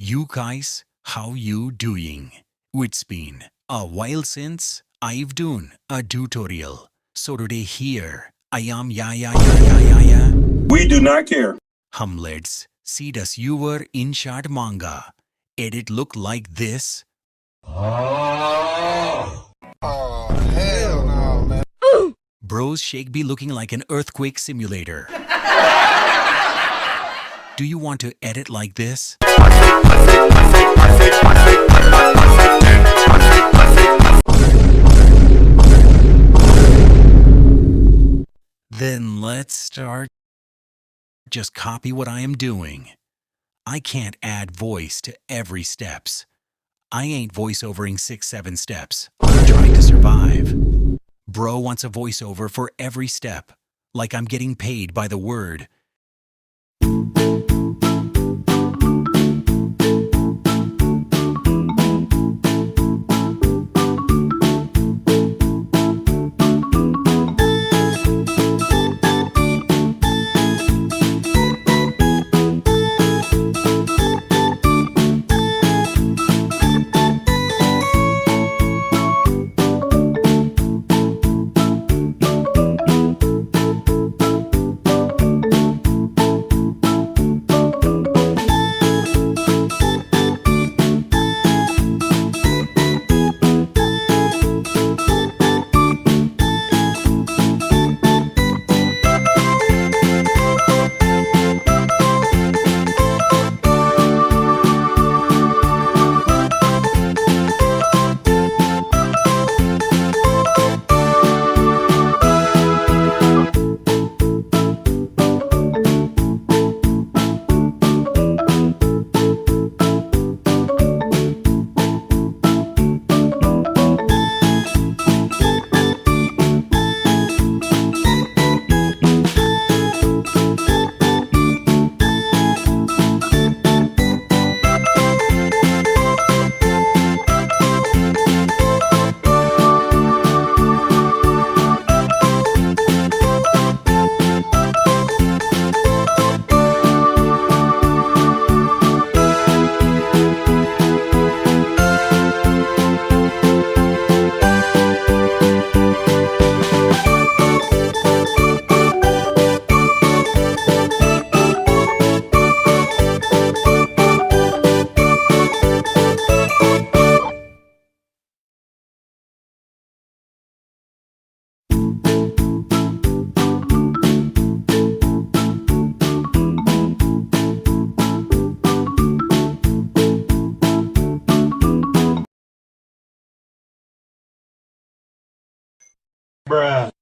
You guys, how you doing? It's been a while since I've done a tutorial. So today here, I am ya. We do not care. Let's see does your Inshot manga. Edit look like this? Oh, hell no, man. Bro's shake be looking like an earthquake simulator. Do you want to edit like this? Then let's start. Just copy what I am doing. I can't add voice to every steps. I ain't voiceovering 6-7 steps. I'm trying to survive. Bro wants a voiceover for every step, like I'm getting paid by the word. Bruh.